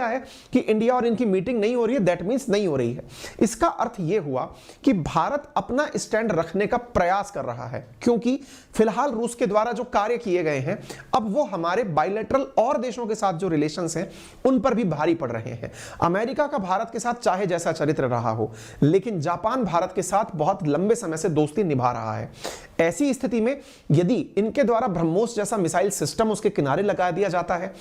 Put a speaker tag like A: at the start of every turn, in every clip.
A: है कि इंडिया और इनकी मीटिंग नहीं हो रही है, दैट मींस नहीं हो रही है। इसका अर्थ यह हुआ कि भारत अपना स्टैंड रखने का प्रयास कर रहा है, क्योंकि फिलहाल रूस के द्वारा जो कार्य किए गए हैं अब वो हमारे बायलैटरल और देशों के साथ जो रिलेशंस हैं उन पर भी भारी पड़ रहे हैं। अमेरिका का भारत के साथ चाहे जैसा चरित्र रहा हो, लेकिन जापान भारत के साथ बहुत लंबे समय से दोस्ती निभा रहा है। ऐसी स्थिति में यदि इनके द्वारा ब्रह्मोस जैसा मिसाइल सिस्टम उसके किनारे लगा दिया जाता है,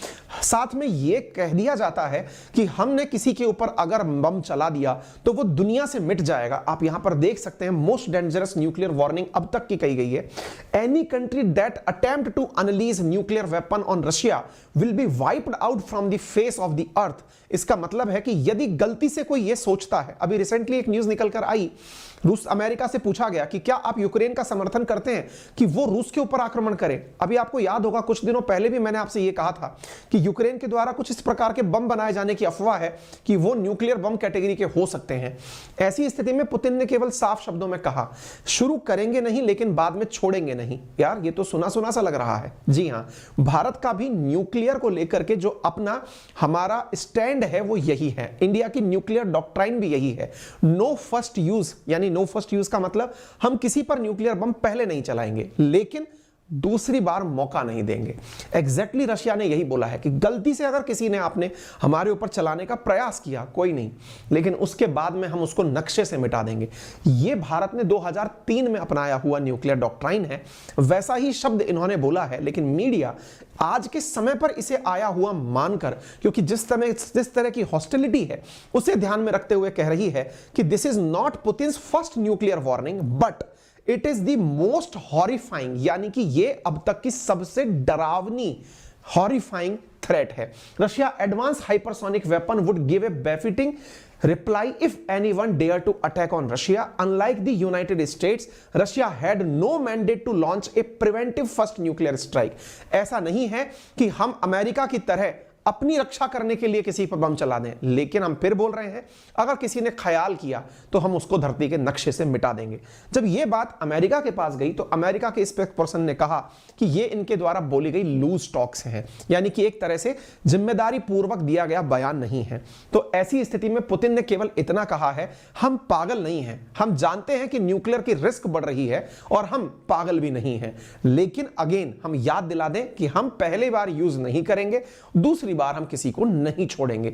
A: साथ में यह कह दिया जाता है कि हमने किसी के ऊपर अगर बम चला दिया तो वो दुनिया से मिट जाएगा। आप यहां पर देख सकते हैं मोस्ट डेंजरस न्यूक्लियर वार्निंग अब तक की कही गई है। Any country that attempt to unleash nuclear weapon on Russia will be wiped out from the face of the earth. इसका मतलब है कि यदि गलती से कोई यह सोचता है, अभी रिसेंटली एक न्यूज निकल कर आई, रूस अमेरिका से पूछा गया कि क्या आप यूक्रेन का समर्थन करते हैं कि वो रूस के ऊपर आक्रमण करे। अभी आपको याद होगा कुछ दिनों पहले भी मैंने आपसे यह कहा था कि यूक्रेन के द्वारा कुछ इस प्रकार के बम बनाए जाने की अफवाह है कि वो न्यूक्लियर बम कैटेगरी के हो सकते हैं। ऐसी स्थिति में पुतिन ने केवल साफ शब्दों में कहा, शुरू करेंगे नहीं लेकिन बाद में छोड़ेंगे नहीं। यार ये तो सुना सुना सा लग रहा है। जी हां, भारत का भी न्यूक्लियर को लेकर के जो अपना हमारा स्टैंड है वो यही है। इंडिया की न्यूक्लियर डॉक्ट्राइन भी यही है, नो फर्स्ट यूज। यानी नो फर्स्ट यूज का मतलब हम किसी पर न्यूक्लियर बम पहले नहीं चलाएंगे, लेकिन दूसरी बार मौका नहीं देंगे। एग्जैक्टली रशिया ने यही बोला है कि गलती से अगर किसी ने आपने हमारे ऊपर चलाने का प्रयास किया, कोई नहीं, लेकिन उसके बाद में हम उसको नक्शे से मिटा देंगे। यह भारत ने 2003 में अपनाया हुआ न्यूक्लियर डॉक्ट्राइन है। वैसा ही शब्द इन्होंने बोला है, लेकिन मीडिया आज के समय पर इसे आया हुआ मानकर, क्योंकि जिस तरह की हॉस्टिलिटी है उसे ध्यान में रखते हुए कह रही है कि this is not Putin's first nuclear warning but it is the most horrifying, यानी कि यह अब तक की सबसे डरावनी हॉरिफाइंग थ्रेट है। Russia advance hypersonic weapon would give a befitting reply if anyone dare to attack on Russia. Unlike the United States, Russia had no mandate to launch a preventive first nuclear strike. ऐसा नहीं है कि हम America की तरह अपनी रक्षा करने के लिए किसी पर बम चला दें, लेकिन हम फिर बोल रहे हैं अगर किसी ने ख्याल किया तो हम उसको धरती के नक्शे से मिटा देंगे। जब यह बात अमेरिका के पास गई तो अमेरिका के स्पेक्सपर्सन ने कहा कि यह इनके द्वारा बोली गई लूज टॉक्स हैं, यानी कि एक तरह से जिम्मेदारी पूर्वक दिया गया बयान नहीं है। तो ऐसी स्थिति में पुतिन ने केवल इतना कहा है, हम पागल नहीं हैं, हम जानते हैं कि न्यूक्लियर की रिस्क बढ़ रही है और हम पागल भी नहीं हैं, लेकिन अगेन हम याद दिला दें कि हम पहली बार यूज नहीं करेंगे, दूसरी बार हम किसी को नहीं छोड़ेंगे।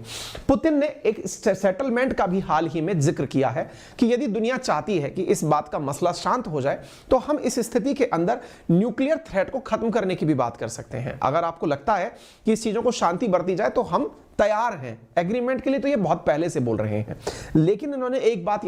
A: पुतिन ने एक सेटलमेंट का भी हाल ही में जिक्र किया है कि यदि दुनिया चाहती है कि इस बात का मसला शांत हो जाए तो हम इस स्थिति के अंदर न्यूक्लियर थ्रेट को खत्म करने की भी बात कर सकते हैं। अगर आपको लगता है कि इस चीजों को शांति बरती जाए तो हम तैयार हैं एग्रीमेंट के लिए, तो ये बहुत पहले से बोल रहे हैं। लेकिन इन्होंने एक बात